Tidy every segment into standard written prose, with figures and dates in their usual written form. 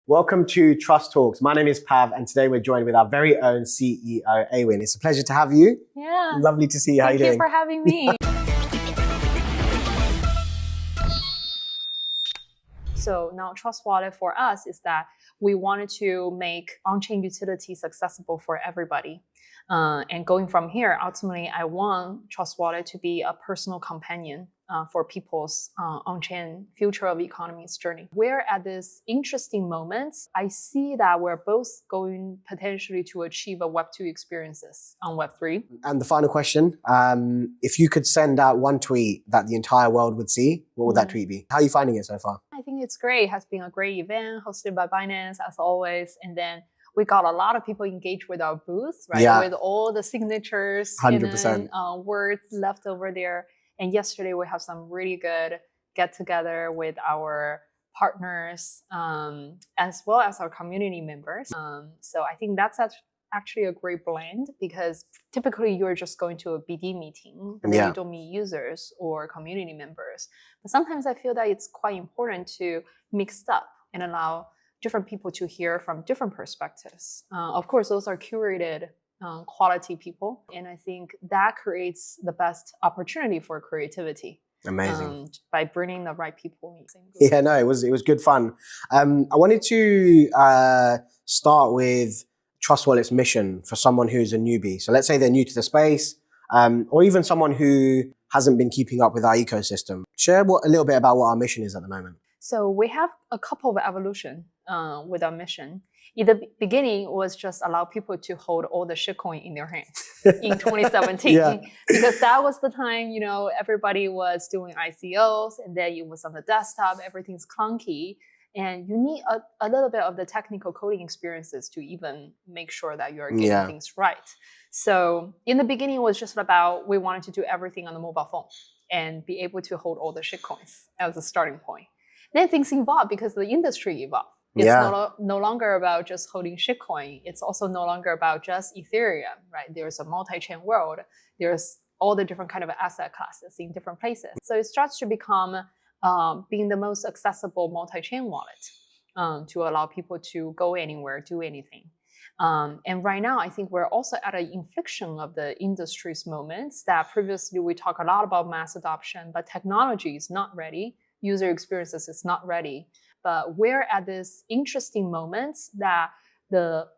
Welcome to Trust Talks. My name is Pav, and today we're joined with our very own CEO, Awen. It's a pleasure to have you. Yeah. Lovely to see you. How are you doing? Thank you for having me. So now Trust Wallet for us is that we wanted to make on-chain utilities accessible for everybody. And going from here, ultimately, I want Trust Wallet to be a personal companion for people's on-chain future of economy's journey. We're at this interesting moment. I see that we're both going potentially to achieve a Web2 experiences on Web3. And the final question, if you could send out one tweet that the entire world would see, what would that tweet be? How are you finding it so far? I think it's great. It has been a great event hosted by Binance as always. And then we got a lot of people engaged with our booth, right? Yeah. With all the signatures 100%. and words left over there. And yesterday we have some really good get together with our partners as well as our community members. So I think that's actually a great blend because typically you're just going to a BD meeting, but then you don't meet users or community members. But sometimes I feel that it's quite important to mix up and allow different people to hear from different perspectives. Of course, those are curated quality people. And I think that creates the best opportunity for creativity. Amazing. By bringing the right people. Yeah, no, it was good fun. I wanted to start with Trust Wallet's mission for someone who's a newbie. So let's say they're new to the space, or even someone who hasn't been keeping up with our ecosystem. Share a little bit about what our mission is at the moment. So we have a couple of evolution with our mission. In the beginning, was just allow people to hold all the shitcoin in their hands in 2017, because that was the time, everybody was doing ICOs and then it was on the desktop, everything's clunky. And you need a little bit of the technical coding experiences to even make sure that you're getting things right. So in the beginning, it was just about, we wanted to do everything on the mobile phone and be able to hold all the shitcoins as a starting point. Then things evolved because the industry evolved. It's no longer about just holding shitcoin. It's also no longer about just Ethereum, right? There's a multi-chain world. There's all the different kind of asset classes in different places. So it starts to become being the most accessible multi-chain wallet to allow people to go anywhere, do anything. And right now, I think we're also at an inflection of the industry's moments that previously we talk a lot about mass adoption, but technology is not ready. User experiences is not ready. But we're at this interesting moment that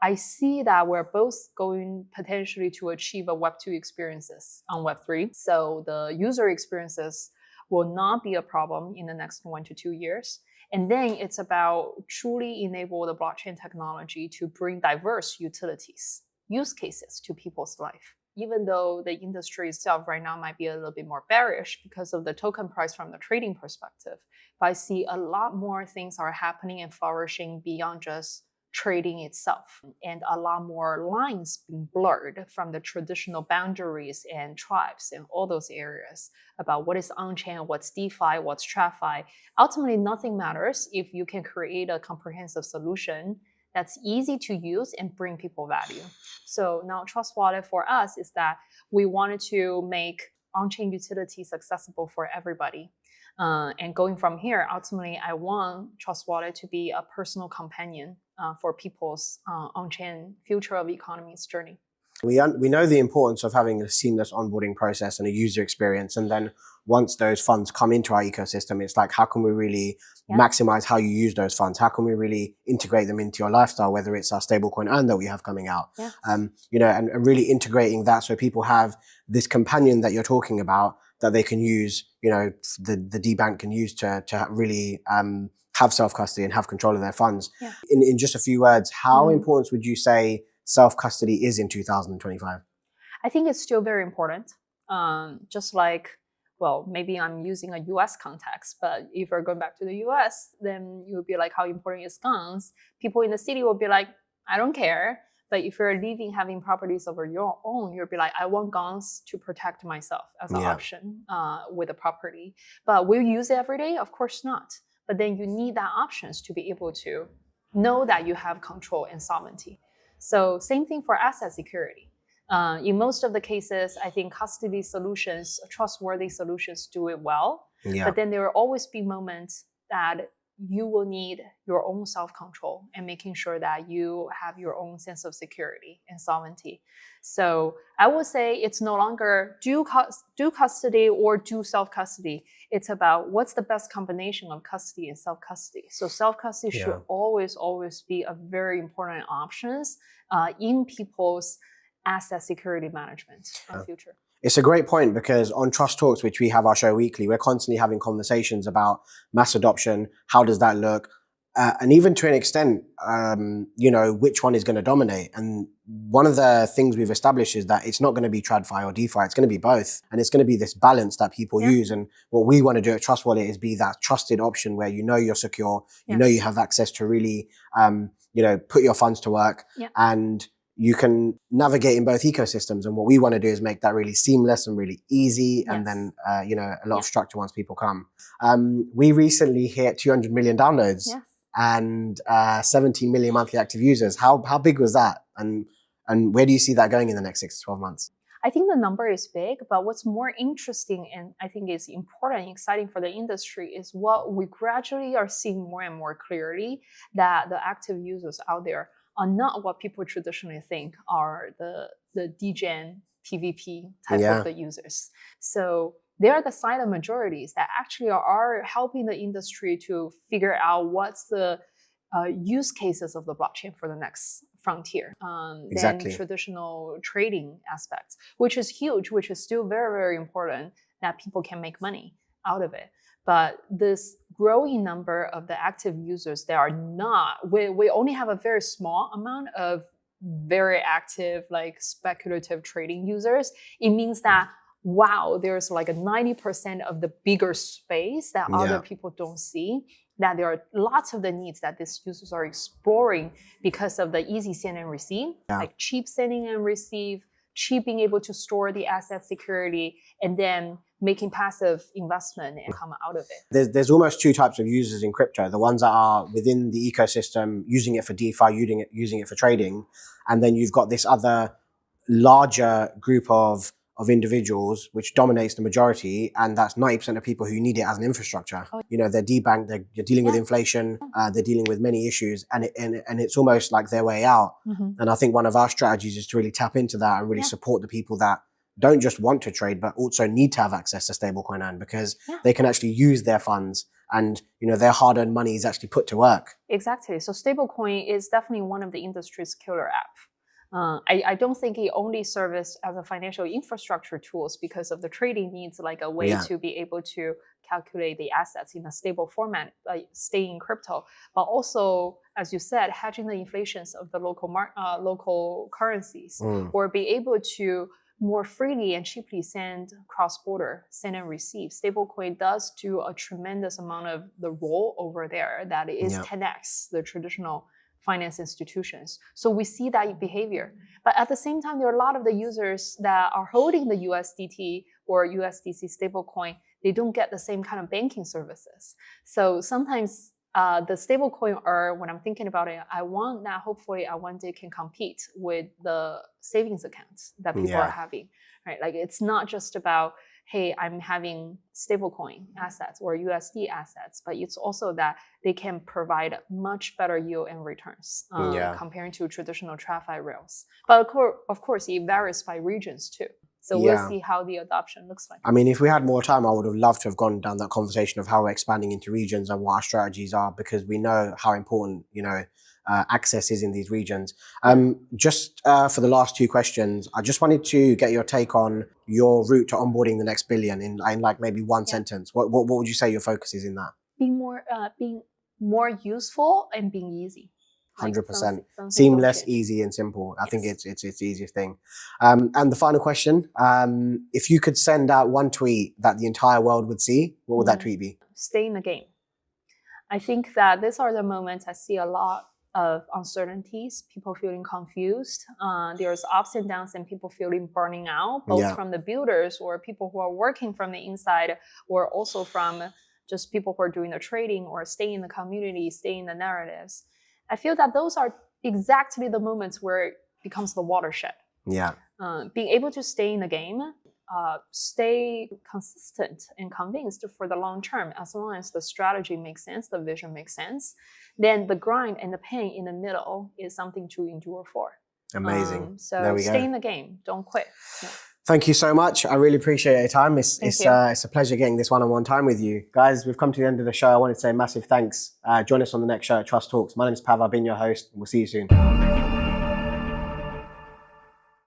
I see that we're both going potentially to achieve a Web2 experiences on Web3. So the user experiences will not be a problem in the next 1 to 2 years. And then it's about truly enable the blockchain technology to bring diverse utilities, use cases to people's life. Even though the industry itself right now might be a little bit more bearish because of the token price from the trading perspective, but I see a lot more things are happening and flourishing beyond just trading itself, and a lot more lines being blurred from the traditional boundaries and tribes and all those areas about what is on-chain, what's DeFi, what's TradFi. Ultimately, nothing matters if you can create a comprehensive solution that's easy to use and bring people value. So now Trust Wallet for us is that we wanted to make on-chain utilities accessible for everybody. And going from here, ultimately, I want Trust Wallet to be a personal companion for people's on-chain future of economy's journey. We know the importance of having a seamless onboarding process and a user experience. And then once those funds come into our ecosystem, it's like, how can we really maximize how you use those funds? How can we really integrate them into your lifestyle, whether it's our stablecoin earn that we have coming out, and really integrating that so people have this companion that you're talking about that they can use, the D-Bank can use to really have self-custody and have control of their funds. Yeah. In just a few words, how important would you say self-custody is in 2025? I think it's still very important. Just like, well, maybe I'm using a US context, but if we're going back to the US, then you would be like, how important is guns? People in the city will be like, I don't care. But if you're living, having properties over your own, you'll be like, I want guns to protect myself as an option with a property. But will you use it every day? Of course not. But then you need that options to be able to know that you have control and sovereignty. So same thing for asset security. In most of the cases, I think custody solutions, trustworthy solutions do it well. Yeah. But then there will always be moments that you will need your own self-control and making sure that you have your own sense of security and sovereignty. So I would say it's no longer do custody or do self-custody. It's about what's the best combination of custody and self-custody. So self-custody should always be a very important option in people's asset security management in the future. It's a great point, because on Trust Talks, which we have our show weekly, we're constantly having conversations about mass adoption. How does that look? And even to an extent, which one is going to dominate? And one of the things we've established is that it's not going to be TradFi or DeFi. It's going to be both. And it's going to be this balance that people use. And what we want to do at Trust Wallet is be that trusted option where you're secure, you know you have access to really, put your funds to work. And you can navigate in both ecosystems. And what we want to do is make that really seamless and really easy. And then, a lot of structure once people come. We recently hit 200 million downloads and 17 million monthly active users. How big was that? And where do you see that going in the next 6 to 12 months? I think the number is big, but what's more interesting and I think is important and exciting for the industry is what we gradually are seeing more and more clearly, that the active users out there are not what people traditionally think are the degen PvP type of the users. So they are the silent majorities that actually are helping the industry to figure out what's the use cases of the blockchain for the next frontier than traditional trading aspects, which is huge, which is still very, very important that people can make money out of it. But this growing number of the active users that are not, we only have a very small amount of very active, like speculative trading users. It means that, wow, there's like a 90% of the bigger space that other people don't see, that there are lots of the needs that these users are exploring because of the easy send and receive, like cheap sending and receive, cheap being able to store the asset security, and then making passive investment and come out of it. There's almost two types of users in crypto. The ones that are within the ecosystem, using it for DeFi, using it for trading. And then you've got this other larger group of individuals, which dominates the majority. And that's 90% of people who need it as an infrastructure. They're debanked, they're dealing with inflation, they're dealing with many issues, and it's almost like their way out. And I think one of our strategies is to really tap into that and really support the people that don't just want to trade, but also need to have access to stablecoin earn, because they can actually use their funds and their hard-earned money is actually put to work. Exactly. So stablecoin is definitely one of the industry's killer app. I don't think it only serves as a financial infrastructure tools because of the trading needs, like a way to be able to calculate the assets in a stable format, stay in crypto, but also, as you said, hedging the inflations of the local currencies, or be able to more freely and cheaply send cross-border, send and receive. Stablecoin does do a tremendous amount of the role over there that is 10x the traditional finance institutions. So we see that behavior. But at the same time, there are a lot of the users that are holding the USDT or USDC stablecoin. They don't get the same kind of banking services. So sometimes the stablecoin, or when I'm thinking about it, I want that hopefully I one day can compete with the savings accounts that people are having, right? Like it's not just about, hey, I'm having stablecoin assets or USD assets, but it's also that they can provide much better yield and returns comparing to traditional TradFi rails. But of course, it varies by regions too. So we'll see how the adoption looks like. I mean, if we had more time, I would have loved to have gone down that conversation of how we're expanding into regions and what our strategies are, because we know how important, access is in these regions. Just for the last two questions, I just wanted to get your take on your route to onboarding the next billion in like maybe one sentence. What would you say your focus is in that? Being more useful and being easy. 100%. Seamless, easy, and simple. I think it's the easiest thing. And the final question, if you could send out one tweet that the entire world would see, what would that tweet be? Stay in the game. I think that these are the moments I see a lot of uncertainties, people feeling confused. There's ups and downs and people feeling burning out, both from the builders or people who are working from the inside, or also from just people who are doing the trading or staying in the community, staying in the narratives. I feel that those are exactly the moments where it becomes the watershed. Yeah. Being able to stay in the game, stay consistent and convinced for the long term, as long as the strategy makes sense, the vision makes sense, then the grind and the pain in the middle is something to endure for. Amazing. So stay in the game. Don't quit. Yeah. Thank you so much. I really appreciate your time. It's a pleasure getting this one-on-one time with you. Guys, we've come to the end of the show. I wanted to say a massive thanks. Join us on the next show at Trust Talks. My name is Pav. I've been your host. We'll see you soon.